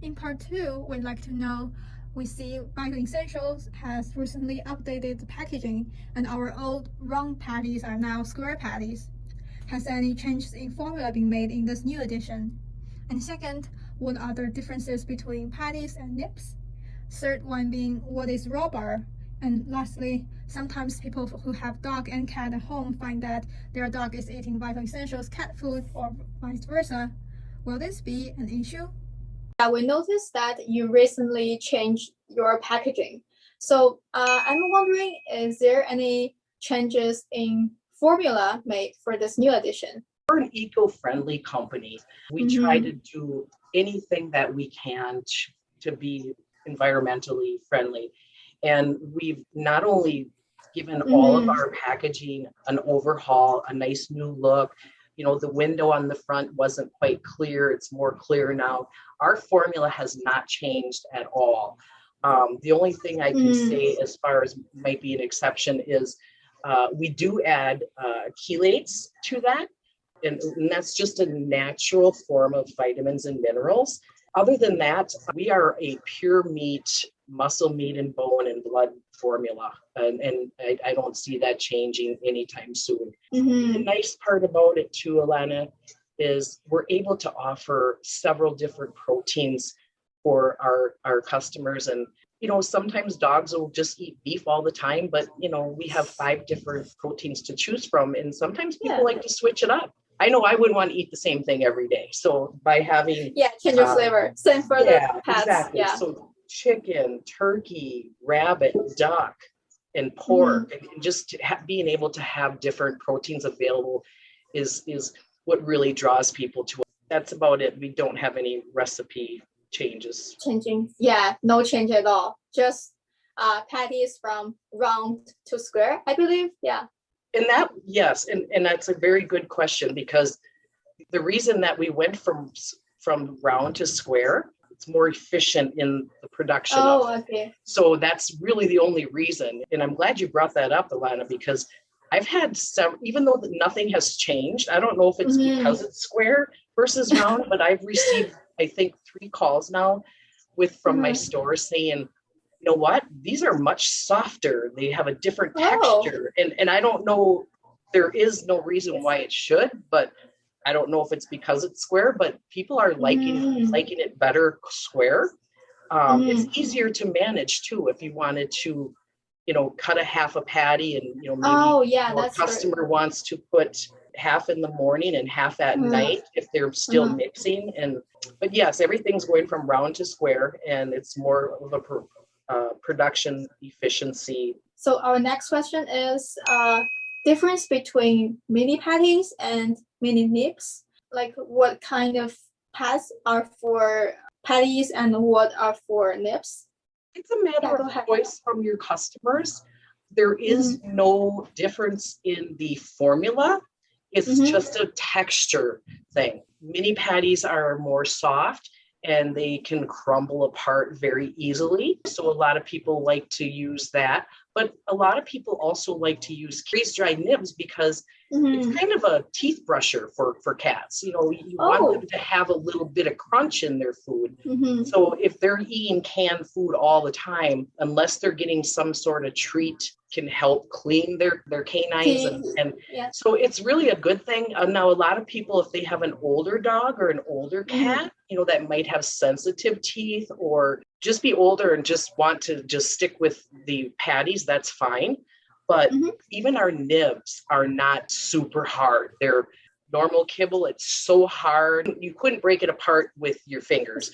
In part 2, we'd like to know, we see Vital Essentials has recently updated the packaging and our old round patties are now square patties. Has any changes in formula been made in this new edition? And second, what are the differences between patties and nips? Third one being, what is raw bar? And lastly, sometimes people who have dog and cat at home find that their dog is eating Vital Essentials cat food or vice versa. Will this be an issue? Yeah, we noticed that you recently changed your packaging. So I'm wondering, is there any changes in formula made for this new edition? We're an eco-friendly company. We try to do anything that we can to be environmentally friendly. And we've not only given all of our packaging an overhaul, a nice new look. You know, the window on the front wasn't quite clear. It's more clear now. Our formula has not changed at all. The only thing I can say as far as might be an exception is we do add chelates to that. And that's just a natural form of vitamins and minerals. Other than that, we are a pure meat, muscle meat and bone and blood formula. And I don't see that changing anytime soon. The nice part about it too, Alana, is we're able to offer several different proteins for our customers. And, you know, sometimes dogs will just eat beef all the time, but, you know, we have 5 different proteins to choose from. And sometimes people like to switch it up. I know I wouldn't want to eat the same thing every day. So by having change your flavor. Same for the pets. Exactly. Yeah. So chicken, turkey, rabbit, duck, and pork, and just being able to have different proteins available is what really draws people to it. That's about it. We don't have any recipe changes. No change at all. Just patties from round to square, I believe. And that, yes, and that's a very good question, because the reason that we went from round to square, it's more efficient in the production. Okay. So that's really the only reason. And I'm glad you brought that up, Alana, because I've had some, even though nothing has changed, I don't know if it's because it's square versus round, but I've received, I think, 3 calls now from my store saying, you know what, these are much softer. They have a different texture. And I don't know, there is no reason why it should, but I don't know if it's because it's square, but people are liking it better square. It's easier to manage too. If you wanted to, you know, cut a half a patty and, you know, maybe your customer wants to put half in the morning and half at night if they're still mixing. But yes, everything's going from round to square, and it's more of a production efficiency. So our next question is difference between mini patties and mini nips. Like, what kind of pads are for patties and what are for nips? It's a matter of choice from your customers. There is no difference in the formula. It's just a texture thing. Mini patties are more soft and they can crumble apart very easily. So a lot of people like to use that. But a lot of people also like to use freeze-dried nibs because it's kind of a teeth brusher for cats. You know, you want them to have a little bit of crunch in their food. So if they're eating canned food all the time, unless they're getting some sort of treat, can help clean their canines. And so it's really a good thing. Now, a lot of people, if they have an older dog or an older cat, you know, that might have sensitive teeth or just be older and just want to just stick with the patties, that's fine. But even our nibs are not super hard. They're normal kibble. It's so hard. You couldn't break it apart with your fingers.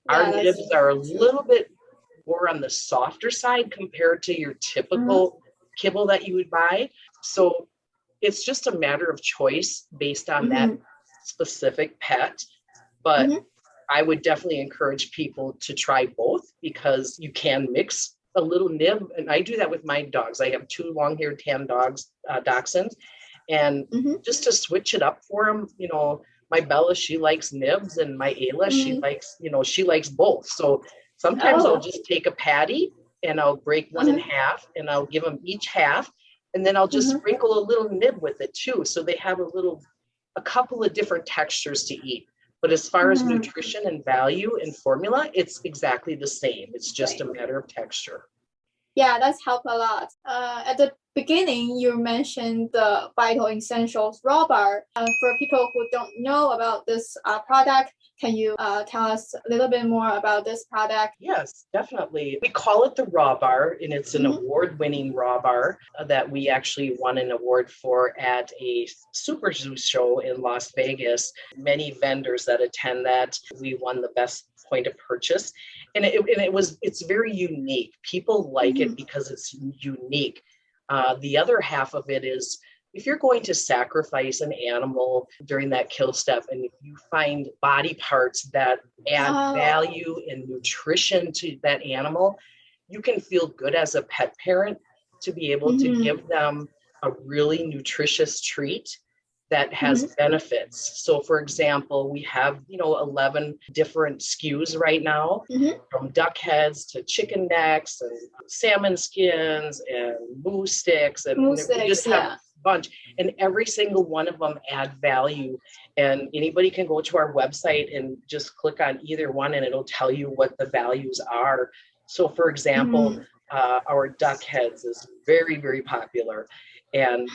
Our nibs are a little bit more on the softer side compared to your typical kibble that you would buy. So it's just a matter of choice based on that specific pet. But I would definitely encourage people to try both, because you can mix a little nib. And I do that with my dogs. I have 2 long-haired tan dogs, dachshunds. And just to switch it up for them, you know, my Bella, she likes nibs, and my Ayla, she likes, you know, she likes both. So sometimes I'll just take a patty and I'll break one in half and I'll give them each half. And then I'll just sprinkle a little nib with it too. So they have a couple of different textures to eat. But as far as nutrition and value and formula, it's exactly the same. It's just a matter of texture. Yeah, that's helped a lot. At the beginning, you mentioned the Vital Essentials raw bar. For people who don't know about this product, can you tell us a little bit more about this product? Yes, definitely. We call it the raw bar, and it's an award-winning raw bar that we actually won an award for at a Super Zoo show in Las Vegas. Many vendors that attend that, we won the best point of purchase. And it's very unique. People like it because it's unique. The other half of it is, if you're going to sacrifice an animal during that kill step, and if you find body parts that add value and nutrition to that animal, you can feel good as a pet parent to be able to give them a really nutritious treat that has benefits. So for example, we have, 11 different SKUs right now, from duck heads to chicken necks and salmon skins and moose sticks. And we just have a bunch, and every single one of them add value. And anybody can go to our website and just click on either one and it'll tell you what the values are. So for example, our duck heads is very, very popular. And,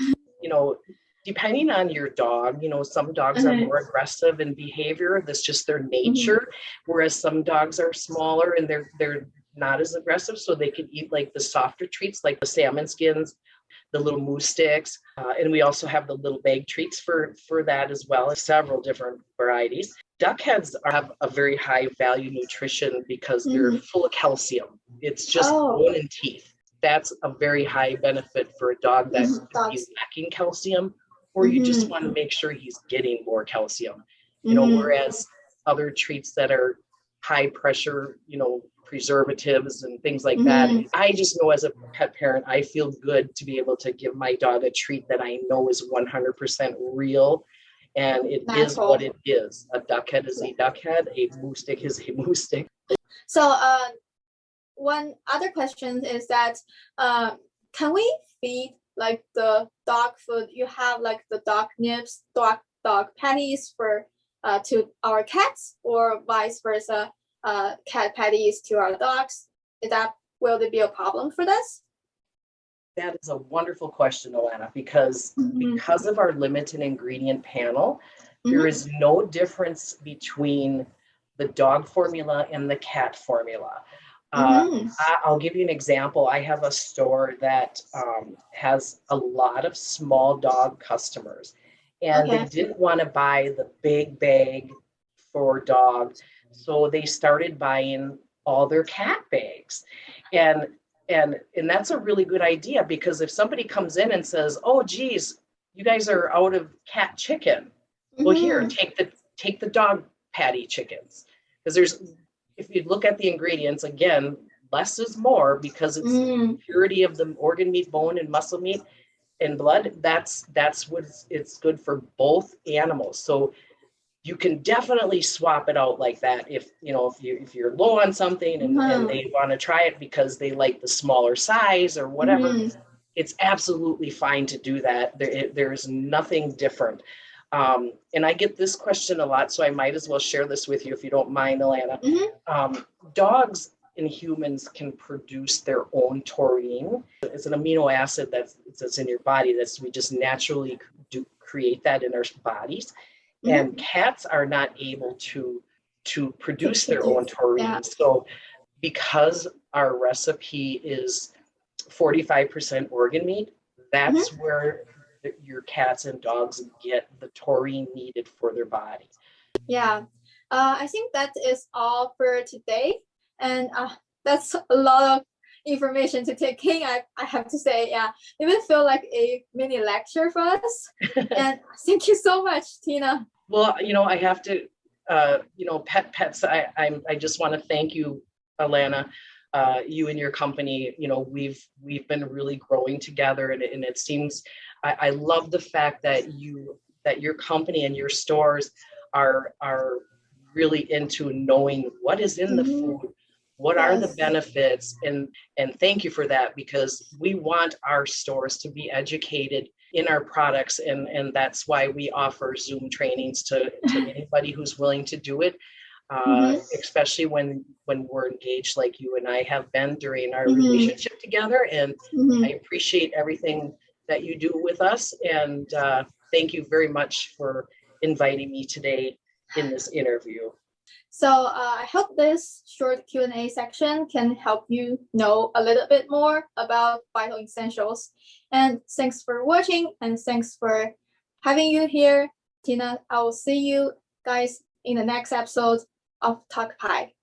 depending on your dog, some dogs are more aggressive in behavior. That's just their nature. Whereas some dogs are smaller and they're not as aggressive. So they can eat like the softer treats, like the salmon skins, the little moose sticks. And we also have the little bag treats for that as well, several different varieties. Duck heads have a very high value nutrition because they're full of calcium. It's just bone and teeth. That's a very high benefit for a dog that could be lacking calcium, or you just want to make sure he's getting more calcium. Whereas other treats that are high pressure, preservatives and things like that. I just know as a pet parent, I feel good to be able to give my dog a treat that I know is 100% real. And it is what it is. A duck head is a duck head. A moose stick is a moose stick. So one other question is that, can we feed like the dog food? You have like the dog nips, dog patties for to our cats, or vice versa, cat patties to our dogs? Will there be a problem for this? That is a wonderful question, Alana, because of our limited ingredient panel, there is no difference between the dog formula and the cat formula. I'll give you an example. I have a store that has a lot of small dog customers, and they didn't want to buy the big bag for dog, so they started buying all their cat bags. And that's a really good idea, because if somebody comes in and says, "Oh, geez, you guys are out of cat chicken," well, here, take the dog patty chickens, because if you look at the ingredients, again, less is more, because it's the purity of the organ meat, bone, and muscle meat and blood. That's what it's good for both animals. So you can definitely swap it out like that if you're low on something and they want to try it because they like the smaller size or whatever. It's absolutely fine to do that. There's nothing different. And I get this question a lot, so I might as well share this with you if you don't mind, Alana. Dogs and humans can produce their own taurine. It's an amino acid that's in your body we just naturally do create that in our bodies. And cats are not able to produce their own taurine. So because our recipe is 45% organ meat, that's where your cats and dogs get the taurine needed for their body. Yeah, I think that is all for today. And that's a lot of information to take in. I have to say, it will feel like a mini lecture for us. And thank you so much, Tina. Well, I have to, pets. I just want to thank you, Alana. You and your company, we've been really growing together, and it seems I love the fact that your company and your stores are really into knowing what is in the food, What are the Yes. benefits? And thank you for that, because we want our stores to be educated in our products, and that's why we offer Zoom trainings to anybody who's willing to do it. Especially when we're engaged like you and I have been during our relationship together. And I appreciate everything that you do with us. And thank you very much for inviting me today in this interview. So I hope this short Q&A section can help you know a little bit more about Vital Essentials. And thanks for watching, and thanks for having you here, Tina. I will see you guys in the next episode of Talk Pie.